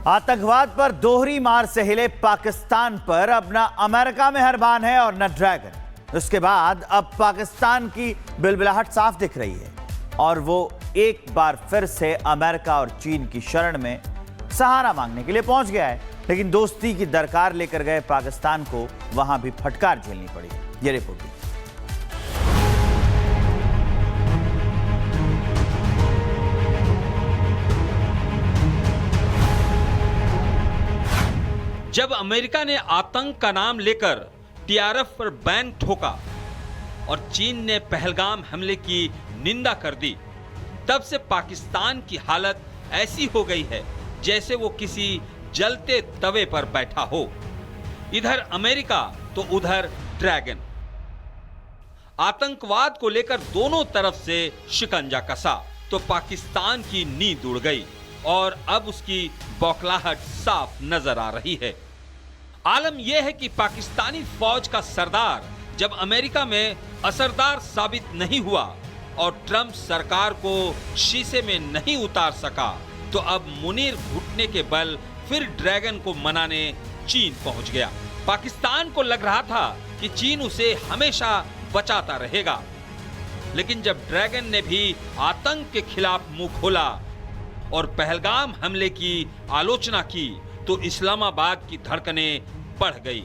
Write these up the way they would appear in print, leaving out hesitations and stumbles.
आतंकवाद पर दोहरी मार से हिले पाकिस्तान पर अब न अमेरिका मेहरबान है और न ड्रैगन। उसके बाद अब पाकिस्तान की बिलबिलाहट साफ दिख रही है और वो एक बार फिर से अमेरिका और चीन की शरण में सहारा मांगने के लिए पहुंच गया है। लेकिन दोस्ती की दरकार लेकर गए पाकिस्तान को वहां भी फटकार झेलनी पड़ी। ये रिपोर्ट है। जब अमेरिका ने आतंक का नाम लेकर टीआरएफ पर बैन ठोका और चीन ने पहलगाम हमले की निंदा कर दी, तब से पाकिस्तान की हालत ऐसी हो गई है जैसे वो किसी जलते तवे पर बैठा हो। इधर अमेरिका तो उधर ड्रैगन। आतंकवाद को लेकर दोनों तरफ से शिकंजा कसा तो पाकिस्तान की नींद उड़ गई और अब उसकी बौखलाहट साफ नजर आ रही है। आलम यह है कि पाकिस्तानी फौज का सरदार जब अमेरिका में असरदार साबित नहीं हुआ और ट्रंप सरकार को शीशे में नहीं उतार सका, तो अब मुनीर घुटने के बल फिर ड्रैगन को मनाने चीन पहुंच गया। पाकिस्तान को लग रहा था कि चीन उसे हमेशा बचाता रहेगा, लेकिन जब ड्रैगन ने भी आतंक के खिलाफ मुंह खोला और पहलगाम हमले की आलोचना की, तो इस्लामाबाद की धड़कनें बढ़ गई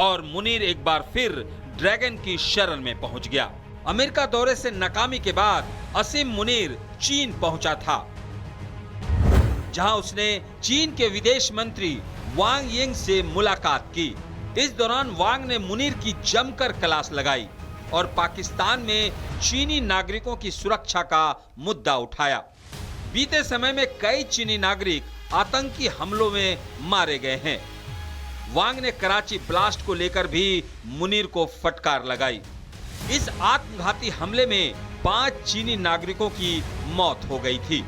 और मुनीर एक बार फिर ड्रैगन की शरण में पहुंच गया। अमेरिका दौरे से नाकामी के बाद असीम मुनीर चीन पहुंचा था, जहां उसने चीन के विदेश मंत्री वांग यिंग से मुलाकात की। इस दौरान वांग ने मुनीर की जमकर क्लास लगाई और पाकिस्तान में चीनी नागरिकों की सुरक्षा का मुद्दा उठाया। बीते समय में कई चीनी नागरिक आतंकी हमलों में मारे गए हैं। वांग ने कराची ब्लास्ट को लेकर भी मुनीर को फटकार लगाई। इस आत्मघाती हमले में 5 चीनी नागरिकों की मौत हो गई थी।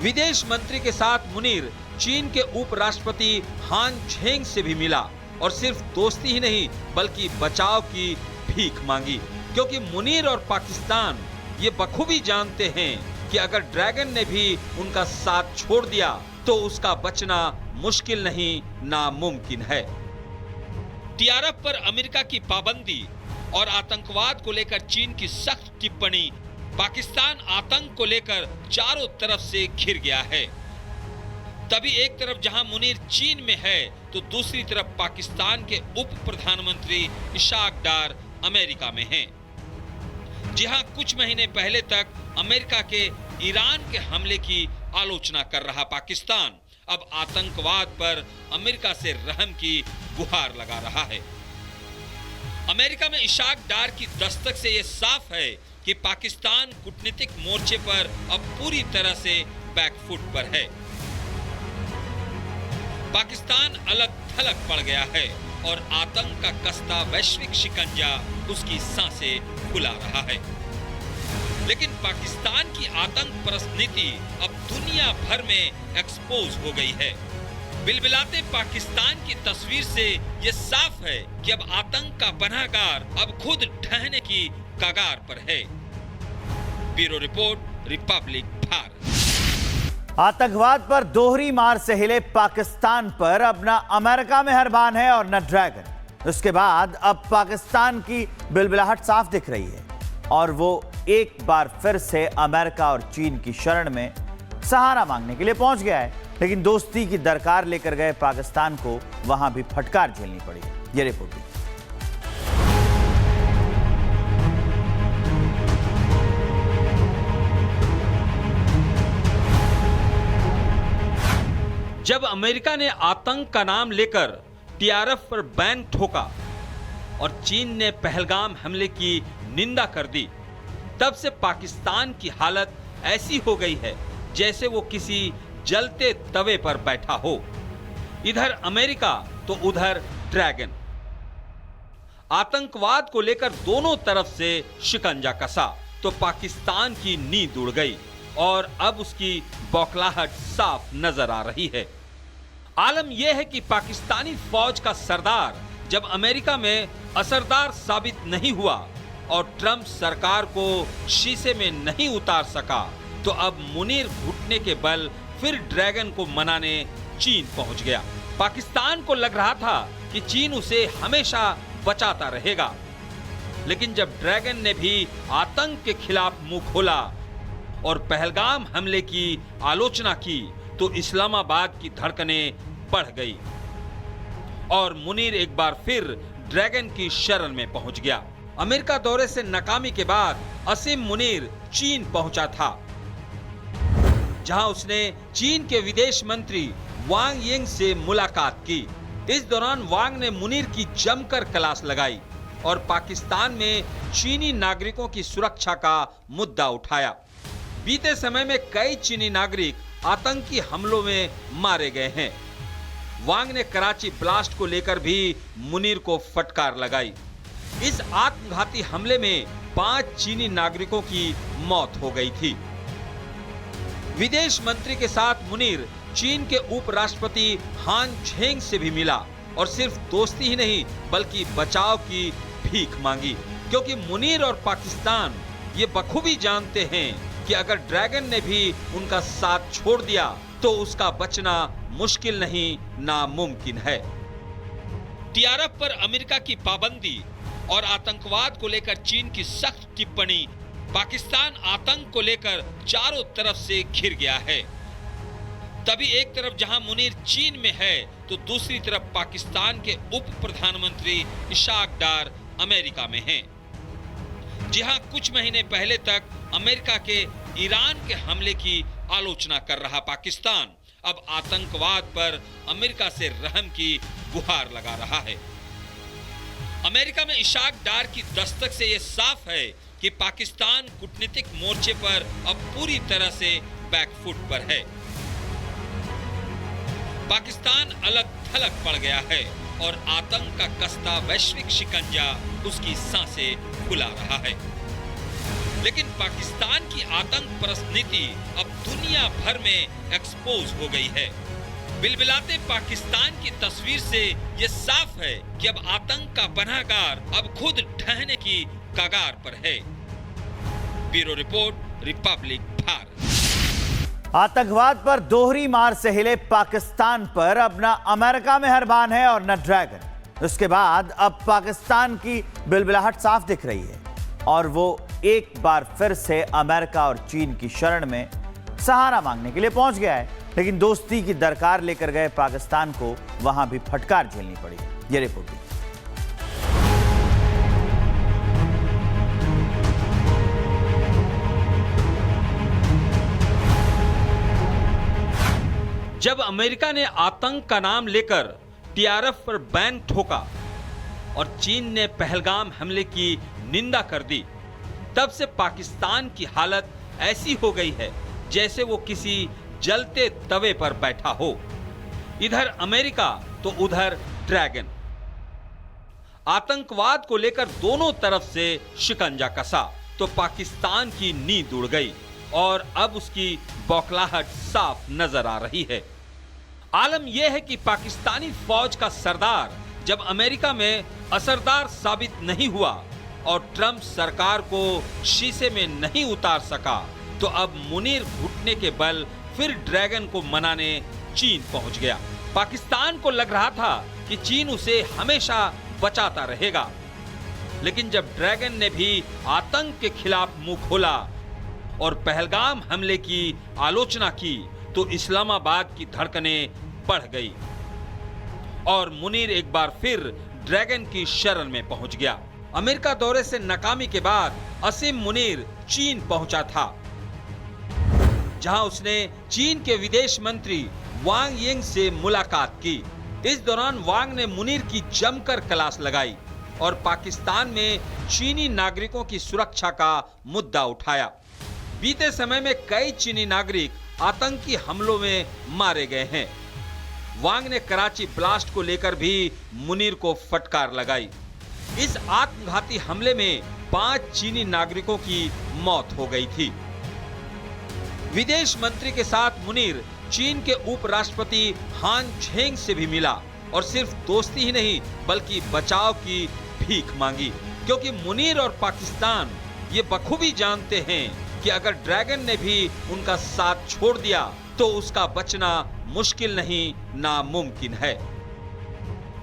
विदेश मंत्री के साथ मुनीर चीन के उपराष्ट्रपति हान झेंग से भी मिला और सिर्फ दोस्ती ही नहीं बल्कि बचाव की भीख मांगी, क्योंकि मुनीर और पाकिस्तान ये बखूबी जानते हैं कि अगर ड्रैगन ने भी उनका साथ छोड़ दिया तो उसका बचना मुश्किल नहीं नामुमकिन है। टीआरएफ पर अमेरिका की पाबंदी और आतंकवाद को लेकर चीन की सख्त टिप्पणी, पाकिस्तान आतंक को लेकर चारों तरफ से घिर गया है। तभी एक तरफ जहां मुनीर चीन में है तो दूसरी तरफ पाकिस्तान के उप प्रधानमंत्री इशाक डार अमेरिका में हैं। जी हां, कुछ महीने पहले तक अमेरिका के ईरान के हमले की आलोचना कर रहा पाकिस्तान अब आतंकवाद पर अमेरिका से रहम की गुहार लगा रहा है। अमेरिका में इशाक डार की दस्तक से यह साफ है कि पाकिस्तान कूटनीतिक मोर्चे पर अब पूरी तरह से बैकफुट पर है। पाकिस्तान अलग थलग पड़ गया है और आतंक का कसता वैश्विक शिकंजा उसकी सांसें फुला रहा है। लेकिन पाकिस्तान की आतंक परस्त नीति अब दुनिया भर में एक्सपोज हो गई है। बिलबिलाते पाकिस्तान की तस्वीर से ये साफ है कि अब आतंक का पनाहगार अब खुद ढहने की कगार पर है। Bureau report, Republic Bharat. आतंकवाद पर दोहरी मार से हिले पाकिस्तान पर अब न अमेरिका मेहरबान है और न ड्रैगन। उसके बाद अब पाकिस्तान की बिलबिलाहट साफ दिख रही है और वो एक बार फिर से अमेरिका और चीन की शरण में सहारा मांगने के लिए पहुंच गया है। लेकिन दोस्ती की दरकार लेकर गए पाकिस्तान को वहां भी फटकार झेलनी पड़ी। ये रिपोर्ट है। जब अमेरिका ने आतंक का नाम लेकर टीआरएफ पर बैन ठोका और चीन ने पहलगाम हमले की निंदा कर दी, तब से पाकिस्तान की हालत ऐसी हो गई है जैसे वो किसी जलते तवे पर बैठा हो। इधर अमेरिका तो उधर ड्रैगन। आतंकवाद को लेकर दोनों तरफ से शिकंजा कसा तो पाकिस्तान की नींद उड़ गई और अब उसकी बौखलाहट साफ नजर आ रही है। आलम यह है कि पाकिस्तानी फौज का सरदार जब अमेरिका में असरदार साबित नहीं हुआ और ट्रंप सरकार को शीशे में नहीं उतार सका, तो अब मुनीर घुटने के बल फिर ड्रैगन को मनाने चीन पहुंच गया। पाकिस्तान को लग रहा था कि चीन उसे हमेशा बचाता रहेगा, लेकिन जब ड्रैगन ने भी आतंक के खिलाफ मुंह खोला और पहलगाम हमले की आलोचना की तो इस्लामाबाद की धड़कनें बढ़ गई और मुनीर एक बार फिर ड्रैगन की शरण में पहुंच गया। अमेरिका दौरे से नाकामी के बाद असीम मुनीर चीन पहुंचा था, जहां उसने चीन के विदेश मंत्री वांग यिंग से मुलाकात की। इस दौरान वांग ने मुनीर की जमकर क्लास लगाई और पाकिस्तान में चीनी नागरिकों की सुरक्षा का मुद्दा उठाया। बीते समय में कई चीनी नागरिक आतंकी हमलों में मारे गए हैं। वांग ने कराची ब्लास्ट को लेकर भी मुनीर को फटकार लगाई। इस आत्मघाती हमले में 5 चीनी नागरिकों की मौत हो गई थी। विदेश मंत्री के साथ मुनीर चीन के उपराष्ट्रपति हान झेंग से भी मिला और सिर्फ दोस्ती ही नहीं बल्कि बचाव की भीख मांगी, क्योंकि मुनीर और पाकिस्तान ये बखूबी जानते हैं कि अगर ड्रैगन ने भी उनका साथ छोड़ दिया तो उसका बचना मुश्किल नहीं नामुमकिन है। टीआरएफ पर अमेरिका की पाबंदी और आतंकवाद को लेकर चीन की सख्त टिप्पणी, पाकिस्तान आतंक को लेकर चारों तरफ से घिर गया है। तभी एक तरफ जहां मुनीर चीन में है तो दूसरी तरफ पाकिस्तान के उप प्रधानमंत्री इशाक डार अमेरिका में हैं। जी हां, कुछ महीने पहले तक अमेरिका के ईरान के हमले की आलोचना कर रहा पाकिस्तान अब आतंकवाद पर अमेरिका से रहम की गुहार लगा रहा है। अमेरिका में इशाक डार की दस्तक से यह साफ है कि पाकिस्तान कूटनीतिक मोर्चे पर अब पूरी तरह से बैकफुट पर है। पाकिस्तान अलग थलग पड़ गया है और आतंक का कसता वैश्विक शिकंजा उसकी सांसें फुला रहा है। लेकिन पाकिस्तान की आतंक परस्त नीति अब दुनिया भर में एक्सपोज हो गई है। बिलबिलाते पाकिस्तान की तस्वीर से यह साफ है कि अब आतंक का पनाहगार अब खुद ढहने की कगार पर है। Bureau report, Republic Bharat. आतंकवाद पर दोहरी मार से हिले पाकिस्तान पर अब न अमेरिका में हरबान है और न ड्रैगन। उसके बाद अब पाकिस्तान की बिलबिलाहट साफ दिख रही है और वो एक बार फिर से अमेरिका और चीन की शरण में सहारा मांगने के लिए पहुंच गया है। लेकिन दोस्ती की दरकार लेकर गए पाकिस्तान को वहां भी फटकार झेलनी पड़ी। ये रिपोर्ट। जब अमेरिका ने आतंक का नाम लेकर टीआरएफ पर बैन ठोका और चीन ने पहलगाम हमले की निंदा कर दी, तब से पाकिस्तान की हालत ऐसी हो गई है जैसे वो किसी जलते तवे पर बैठा हो। इधर अमेरिका तो उधर ड्रैगन। आतंकवाद को लेकर दोनों तरफ से शिकंजा कसा तो पाकिस्तान की नींद उड़ गई और अब उसकी बौखलाहट साफ नजर आ रही है। आलम यह है कि पाकिस्तानी फौज का सरदार जब अमेरिका में असरदार साबित नहीं हुआ और ट्रंप सरकार को शीशे में नहीं उतार सका तो अब मुनीर घुटने के बल फिर ड्रैगन को मनाने चीन पहुंच गया। पाकिस्तान को लग रहा था कि चीन उसे हमेशा बचाता रहेगा, लेकिन जब ड्रैगन ने भी आतंक के खिलाफ मुंह खोला और पहलगाम हमले की आलोचना की तो इस्लामाबाद की धड़कनें बढ़ गई और मुनीर एक बार फिर ड्रैगन की शरण में पहुंच गया। अमेरिका दौरे से नाकामी के बाद असीम मुनीर चीन पहुंचा था, जहां उसने चीन के विदेश मंत्री वांग यिंग से मुलाकात की। इस दौरान वांग ने मुनीर की जमकर क्लास लगाई और पाकिस्तान में चीनी नागरिकों की सुरक्षा का मुद्दा उठाया। बीते समय में कई चीनी नागरिक आतंकी हमलों में मारे गए हैं। वांग ने कराची ब्लास्ट को लेकर भी मुनीर को फटकार लगाई। इस आत्मघाती हमले में 5 चीनी नागरिकों की मौत हो गई थी। विदेश मंत्री के साथ मुनीर चीन के उपराष्ट्रपति हान झेंग से भी मिला और सिर्फ दोस्ती ही नहीं बल्कि बचाव की भीख मांगी, क्योंकि मुनीर और पाकिस्तान ये बखूबी जानते हैं कि अगर ड्रैगन ने भी उनका साथ छोड़ दिया तो उसका बचना मुश्किल नहीं, नामुमकिन है।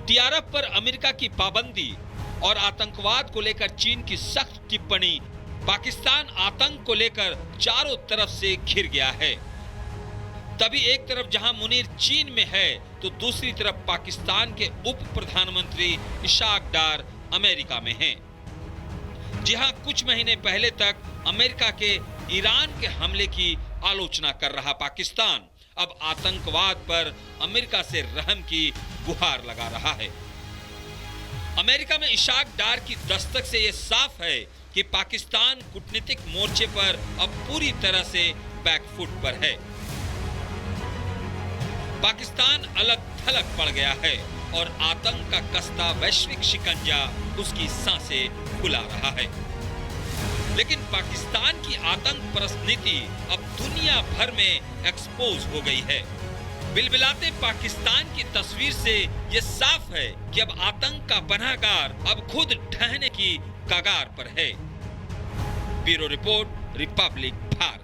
टीआरएफ पर अमेरिका की पाबंदी और आतंकवाद को लेकर चीन की सख्त टिप्पणी, पाकिस्तान आतंक को लेकर चारों तरफ से घिर गया है। तभी एक तरफ जहां मुनीर चीन में है, तो दूसरी तरफ पाकिस्तान के उप प्रधानमंत्री इशाक डार अमेरिका में हैं। जी हां, कुछ महीने पहले तक अमेरिका के ईरान के हमले की आलोचना कर रहा पाकिस्तान अब आतंकवाद पर अमेरिका से रहम की गुहार लगा रहा है। अमेरिका में इशाक डार की दस्तक से यह साफ है कि पाकिस्तान कूटनीतिक मोर्चे पर अब पूरी तरह से बैकफुट पर है। पाकिस्तान अलग थलग पड़ गया है और आतंक का कसता वैश्विक शिकंजा उसकी सांसें फुला रहा है। लेकिन पाकिस्तान की आतंक परस्त नीति अब दुनिया भर में एक्सपोज हो गई है। बिलबिलाते पाकिस्तान की तस्वीर से यह साफ है कि अब आतंक का पनाहगार अब खुद ढहने की कगार पर है। Bureau report, Republic Bharat.